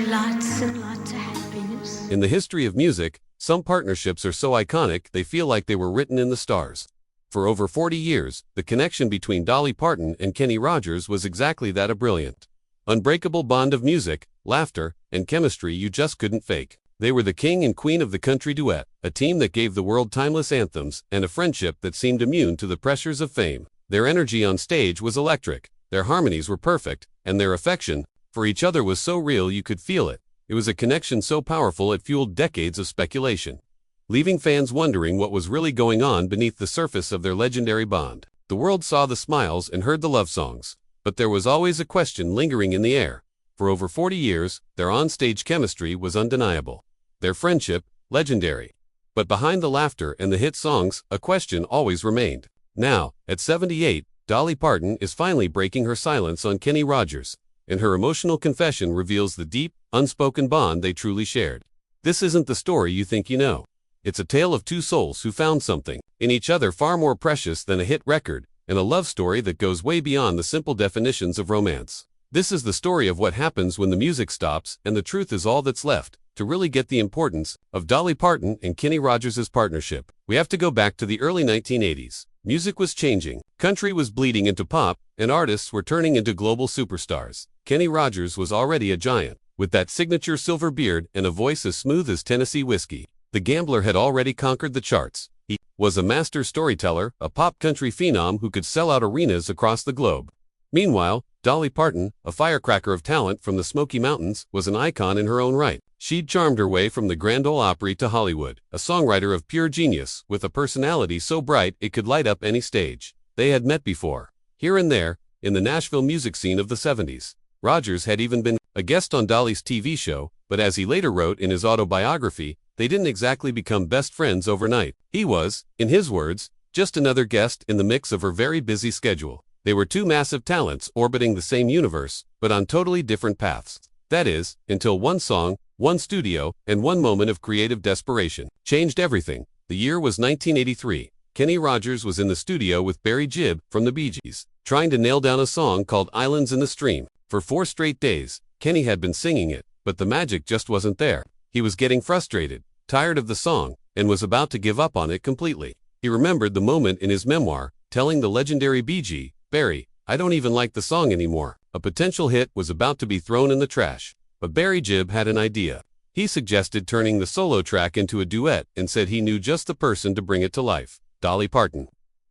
lots and lots of happiness. In the history of music, some partnerships are so iconic they feel like they were written in the stars. For over 40 years, the connection between Dolly Parton and Kenny Rogers was exactly that, a brilliant, unbreakable bond of music, laughter, and chemistry you just couldn't fake. They were the king and queen of the country duet, a team that gave the world timeless anthems, and a friendship that seemed immune to the pressures of fame. Their energy on stage was electric, their harmonies were perfect, and their affection for each other was so real you could feel it. It was a connection so powerful it fueled decades of speculation, leaving fans wondering what was really going on beneath the surface of their legendary bond. The world saw the smiles and heard the love songs, but there was always a question lingering in the air. For over 40 years, their on-stage chemistry was undeniable, their friendship legendary. But behind the laughter and the hit songs, a question always remained. Now, at 78, Dolly Parton is finally breaking her silence on Kenny Rogers, and her emotional confession reveals the deep, unspoken bond they truly shared. This isn't the story you think you know. It's a tale of two souls who found something in each other far more precious than a hit record, and a love story that goes way beyond the simple definitions of romance. This is the story of what happens when the music stops and the truth is all that's left. To really get the importance of Dolly Parton and Kenny Rogers' partnership, we have to go back to the early 1980s. Music was changing, country was bleeding into pop, and artists were turning into global superstars. Kenny Rogers was already a giant, with that signature silver beard and a voice as smooth as Tennessee whiskey. The gambler had already conquered the charts. He was a master storyteller, a pop country phenom who could sell out arenas across the globe. Meanwhile, Dolly Parton, a firecracker of talent from the Smoky Mountains, was an icon in her own right. She'd charmed her way from the Grand Ole Opry to Hollywood, a songwriter of pure genius, with a personality so bright it could light up any stage. They had met before, here and there, in the Nashville music scene of the 70s. Rogers had even been a guest on Dolly's TV show, but as he later wrote in his autobiography, they didn't exactly become best friends overnight. He was, in his words, just another guest in the mix of her very busy schedule. They were two massive talents orbiting the same universe, but on totally different paths. That is, until one song, one studio, and one moment of creative desperation changed everything. The year was 1983. Kenny Rogers was in the studio with Barry Gibb from the Bee Gees, trying to nail down a song called Islands in the Stream. For 4 straight days, Kenny had been singing it, but the magic just wasn't there. He was getting frustrated, tired of the song, and was about to give up on it completely. He remembered the moment in his memoir, telling the legendary Bee Gee, "Barry, I don't even like the song anymore." A potential hit was about to be thrown in the trash. But Barry Gibb had an idea. He suggested turning the solo track into a duet and said he knew just the person to bring it to life: Dolly Parton.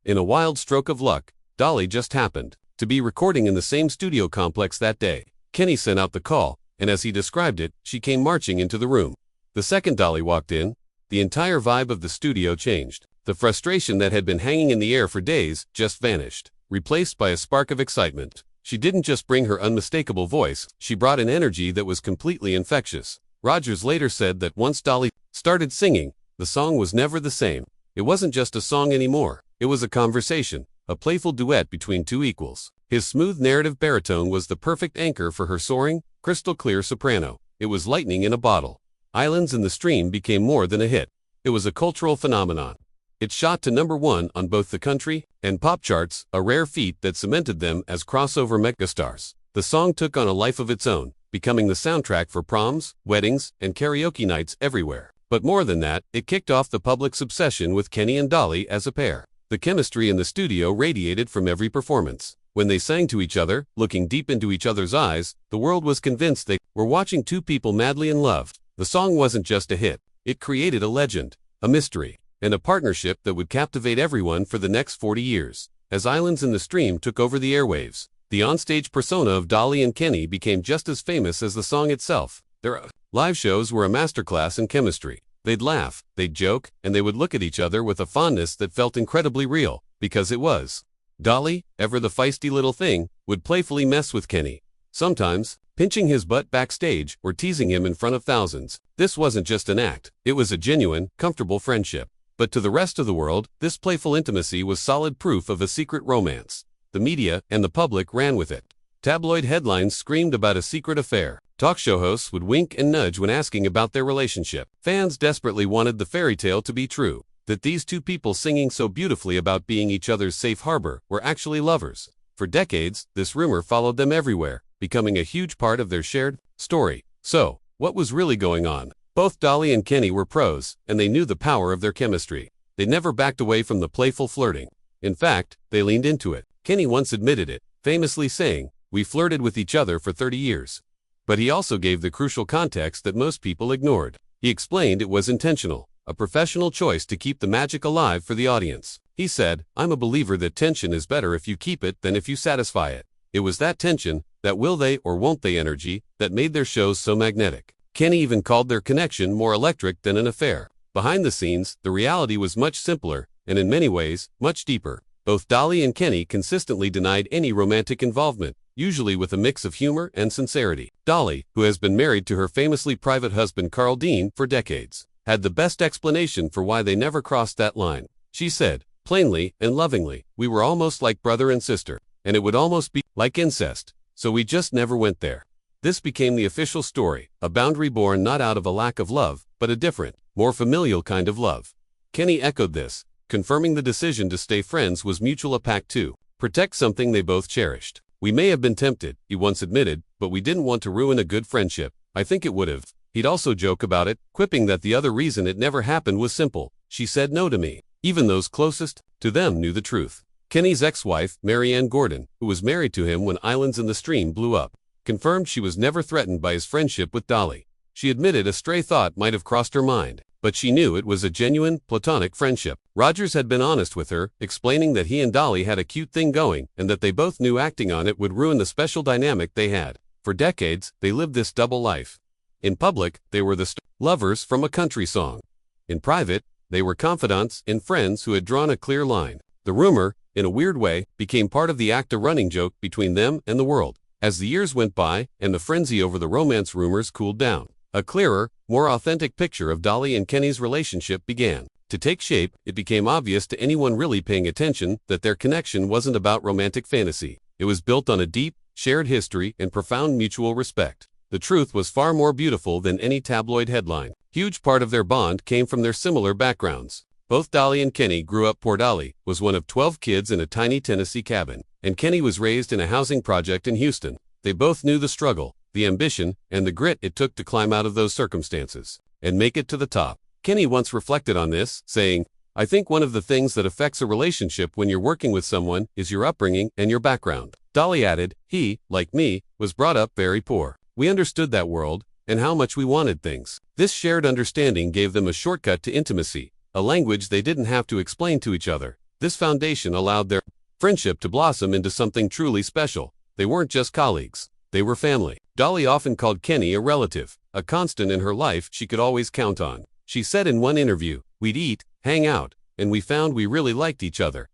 In a wild stroke of luck, Dolly just happened to be recording in the same studio complex that day. Kenny sent out the call, and as he described it, she came marching into the room. The second Dolly walked in, the entire vibe of the studio changed. The frustration that had been hanging in the air for days just vanished, replaced by a spark of excitement. She didn't just bring her unmistakable voice, she brought an energy that was completely infectious. Rogers later said that once Dolly started singing, the song was never the same. It wasn't just a song anymore, it was a conversation, a playful duet between two equals. His smooth narrative baritone was the perfect anchor for her soaring, crystal-clear soprano. It was lightning in a bottle. Islands in the Stream became more than a hit. It was a cultural phenomenon. It shot to #1 on both the country and pop charts, a rare feat that cemented them as crossover megastars. The song took on a life of its own, becoming the soundtrack for proms, weddings, and karaoke nights everywhere. But more than that, it kicked off the public's obsession with Kenny and Dolly as a pair. The chemistry in the studio radiated from every performance. When they sang to each other, looking deep into each other's eyes, the world was convinced they were watching two people madly in love. The song wasn't just a hit, it created a legend, a mystery, and a partnership that would captivate everyone for the next 40 years. As Islands in the Stream took over the airwaves, the onstage persona of Dolly and Kenny became just as famous as the song itself. Their live shows were a masterclass in chemistry. They'd laugh, they'd joke, and they would look at each other with a fondness that felt incredibly real, because it was. Dolly, ever the feisty little thing, would playfully mess with Kenny, sometimes pinching his butt backstage or teasing him in front of thousands. This wasn't just an act, it was a genuine, comfortable friendship. But to the rest of the world, this playful intimacy was solid proof of a secret romance. The media and the public ran with it. Tabloid headlines screamed about a secret affair. Talk show hosts would wink and nudge when asking about their relationship. Fans desperately wanted the fairy tale to be true, that these two people singing so beautifully about being each other's safe harbor were actually lovers. For decades, this rumor followed them everywhere, becoming a huge part of their shared story. So, what was really going on? Both Dolly and Kenny were pros, and they knew the power of their chemistry. They never backed away from the playful flirting. In fact, they leaned into it. Kenny once admitted it, famously saying, "We flirted with each other for 30 years. But he also gave the crucial context that most people ignored. He explained it was intentional, a professional choice to keep the magic alive for the audience. He said, "I'm a believer that tension is better if you keep it than if you satisfy it." It was that tension, that will they or won't they energy, that made their shows so magnetic. Kenny even called their connection more electric than an affair. Behind the scenes, the reality was much simpler, and in many ways, much deeper. Both Dolly and Kenny consistently denied any romantic involvement, usually with a mix of humor and sincerity. Dolly, who has been married to her famously private husband Carl Dean for decades, had the best explanation for why they never crossed that line. She said, plainly and lovingly, "We were almost like brother and sister, and it would almost be like incest, so we just never went there." This became the official story, a boundary born not out of a lack of love, but a different, more familial kind of love. Kenny echoed this, confirming the decision to stay friends was mutual, a pact to protect something they both cherished. "We may have been tempted," he once admitted, "but we didn't want to ruin a good friendship. I think it would have." He'd also joke about it, quipping that the other reason it never happened was simple: "She said no to me." Even those closest to them knew the truth. Kenny's ex-wife, Mary Ann Gordon, who was married to him when Islands in the Stream blew up, confirmed she was never threatened by his friendship with Dolly. She admitted a stray thought might have crossed her mind, but she knew it was a genuine, platonic friendship. Rogers had been honest with her, explaining that he and Dolly had a cute thing going and that they both knew acting on it would ruin the special dynamic they had. For decades, they lived this double life. In public, they were the lovers from a country song. In private, they were confidants and friends who had drawn a clear line. The rumor, in a weird way, became part of the act, a running joke between them and the world. As the years went by and the frenzy over the romance rumors cooled down, a clearer, more authentic picture of Dolly and Kenny's relationship began to take shape. It became obvious to anyone really paying attention that their connection wasn't about romantic fantasy. It was built on a deep, shared history and profound mutual respect. The truth was far more beautiful than any tabloid headline. Huge part of their bond came from their similar backgrounds. Both Dolly and Kenny grew up poor. Dolly was one of 12 kids in a tiny Tennessee cabin, and Kenny was raised in a housing project in Houston. They both knew the struggle, the ambition, and the grit it took to climb out of those circumstances and make it to the top. Kenny once reflected on this, saying, "I think one of the things that affects a relationship when you're working with someone is your upbringing and your background." Dolly added, "He, like me, was brought up very poor. We understood that world and how much we wanted things." This shared understanding gave them a shortcut to intimacy, a language they didn't have to explain to each other. This foundation allowed their friendship to blossom into something truly special. They weren't just colleagues, they were family. Dolly often called Kenny a relative, a constant in her life she could always count on. She said in one interview, "We'd eat, hang out, and we found we really liked each other.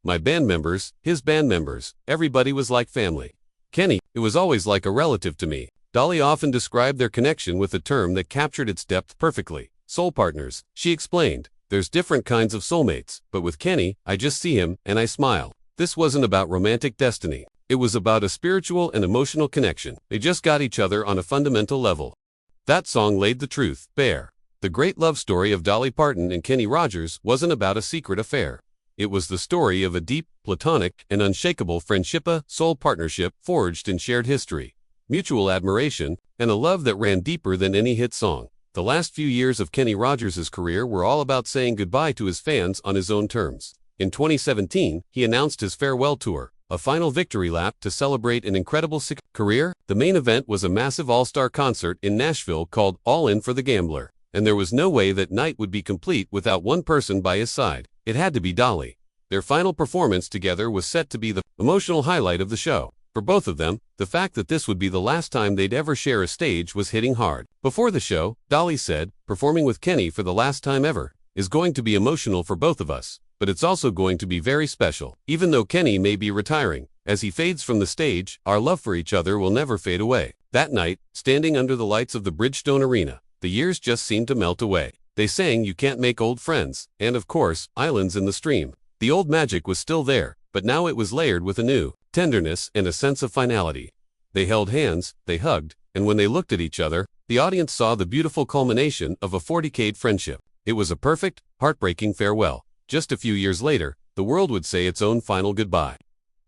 My band members, his band members, everybody was like family. Kenny, it was always like a relative to me." Dolly often described their connection with a term that captured its depth perfectly: soul partners. She explained, "There's different kinds of soulmates, but with Kenny, I just see him and I smile." This wasn't about romantic destiny. It was about a spiritual and emotional connection. They just got each other on a fundamental level. That song laid the truth bare. The great love story of Dolly Parton and Kenny Rogers wasn't about a secret affair. It was the story of a deep, platonic, and unshakable friendship, a soul partnership forged in shared history, mutual admiration, and a love that ran deeper than any hit song. The last few years of Kenny Rogers' career were all about saying goodbye to his fans on his own terms. In 2017, he announced his farewell tour, a final victory lap to celebrate an incredible career. The main event was a massive all-star concert in Nashville called All In for the Gambler, and there was no way that night would be complete without one person by his side. It had to be Dolly. Their final performance together was set to be the emotional highlight of the show. For both of them, the fact that this would be the last time they'd ever share a stage was hitting hard. Before the show, Dolly said, "Performing with Kenny for the last time ever is going to be emotional for both of us, but it's also going to be very special. Even though Kenny may be retiring, as he fades from the stage, our love for each other will never fade away." That night, standing under the lights of the Bridgestone Arena, the years just seemed to melt away. They sang "You Can't Make Old Friends," and of course, "Islands in the Stream." The old magic was still there, but now it was layered with a new tenderness and a sense of finality. They held hands, they hugged, and when they looked at each other, the audience saw the beautiful culmination of a 40-decade friendship. It was a perfect, heartbreaking farewell. Just a few years later, the world would say its own final goodbye.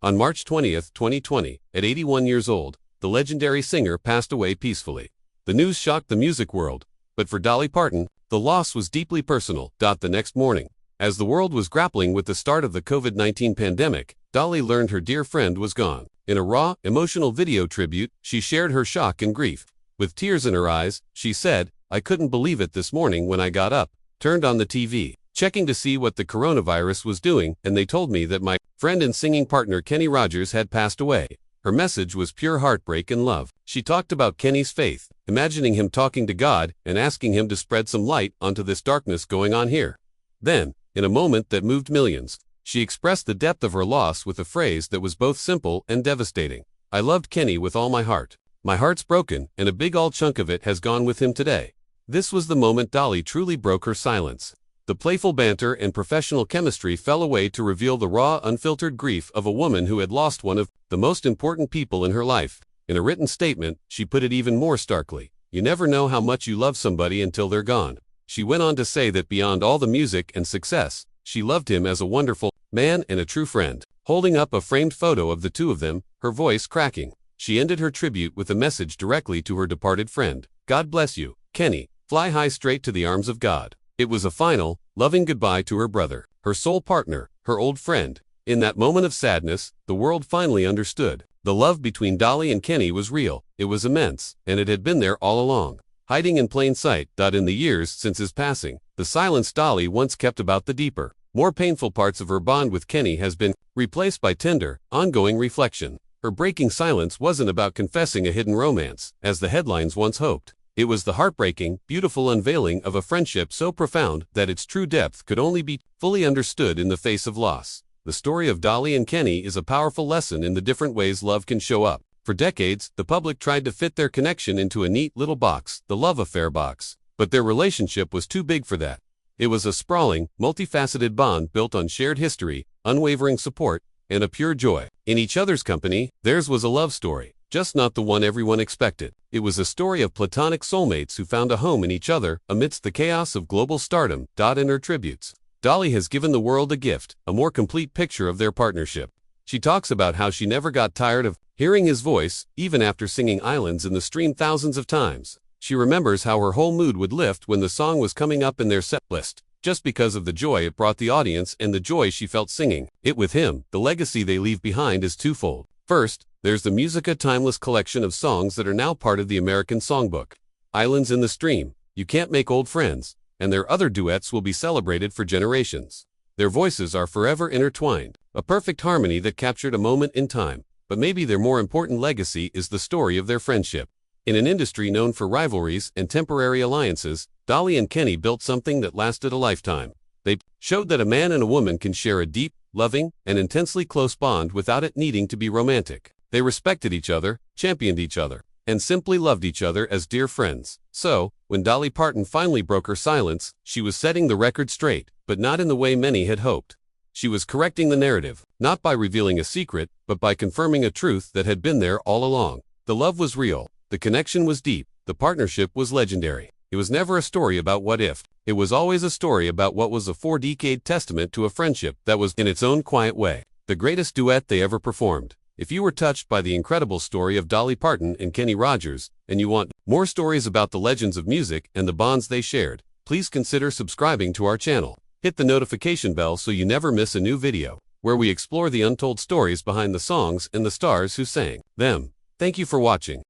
On March 20, 2020, at 81 years old, the legendary singer passed away peacefully. The news shocked the music world, but for Dolly Parton, the loss was deeply personal. The next morning, as the world was grappling with the start of the COVID-19 pandemic, Dolly learned her dear friend was gone. In a raw, emotional video tribute, she shared her shock and grief. With tears in her eyes, she said, "I couldn't believe it this morning when I got up, turned on the TV, checking to see what the coronavirus was doing, and they told me that my friend and singing partner Kenny Rogers had passed away." Her message was pure heartbreak and love. She talked about Kenny's faith, imagining him talking to God and asking him to spread some light onto this darkness going on here. Then, in a moment that moved millions, she expressed the depth of her loss with a phrase that was both simple and devastating. "I loved Kenny with all my heart. My heart's broken, and a big old chunk of it has gone with him today." This was the moment Dolly truly broke her silence. The playful banter and professional chemistry fell away to reveal the raw, unfiltered grief of a woman who had lost one of the most important people in her life. In a written statement, she put it even more starkly. "You never know how much you love somebody until they're gone." She went on to say that beyond all the music and success, she loved him as a wonderful man and a true friend. Holding up a framed photo of the two of them, her voice cracking, she ended her tribute with a message directly to her departed friend. "God bless you, Kenny. Fly high straight to the arms of God." It was a final, loving goodbye to her brother, her soul partner, her old friend. In that moment of sadness, the world finally understood. The love between Dolly and Kenny was real, it was immense, and it had been there all along, hiding in plain sight. In the years since his passing, the silence Dolly once kept about the deeper, more painful parts of her bond with Kenny has been replaced by tender, ongoing reflection. Her breaking silence wasn't about confessing a hidden romance, as the headlines once hoped. It was the heartbreaking, beautiful unveiling of a friendship so profound that its true depth could only be fully understood in the face of loss. The story of Dolly and Kenny is a powerful lesson in the different ways love can show up. For decades, the public tried to fit their connection into a neat little box, the love affair box. But their relationship was too big for that. It was a sprawling, multifaceted bond built on shared history, unwavering support, and a pure joy in each other's company. Theirs was a love story, just not the one everyone expected. It was a story of platonic soulmates who found a home in each other amidst the chaos of global stardom. In her tributes, Dolly has given the world a gift, a more complete picture of their partnership. She talks about how she never got tired of hearing his voice, even after singing Islands in the Stream thousands of times. She remembers how her whole mood would lift when the song was coming up in their set list, just because of the joy it brought the audience and the joy she felt singing it with him. The legacy they leave behind is twofold. First, there's the Musica timeless collection of songs that are now part of the American Songbook. Islands in the Stream, You Can't Make Old Friends, and their other duets will be celebrated for generations. Their voices are forever intertwined, a perfect harmony that captured a moment in time. But maybe their more important legacy is the story of their friendship. In an industry known for rivalries and temporary alliances, Dolly and Kenny built something that lasted a lifetime. They showed that a man and a woman can share a deep, loving, and intensely close bond without it needing to be romantic. They respected each other, championed each other, and simply loved each other as dear friends. So, when Dolly Parton finally broke her silence, she was setting the record straight, but not in the way many had hoped. She was correcting the narrative, not by revealing a secret, but by confirming a truth that had been there all along. The love was real, the connection was deep, the partnership was legendary. It was never a story about what if, it was always a story about what was a 4-decade testament to a friendship that was, in its own quiet way, the greatest duet they ever performed. If you were touched by the incredible story of Dolly Parton and Kenny Rogers, and you want more stories about the legends of music and the bonds they shared, please consider subscribing to our channel. Hit the notification bell so you never miss a new video, where we explore the untold stories behind the songs and the stars who sang them. Thank you for watching.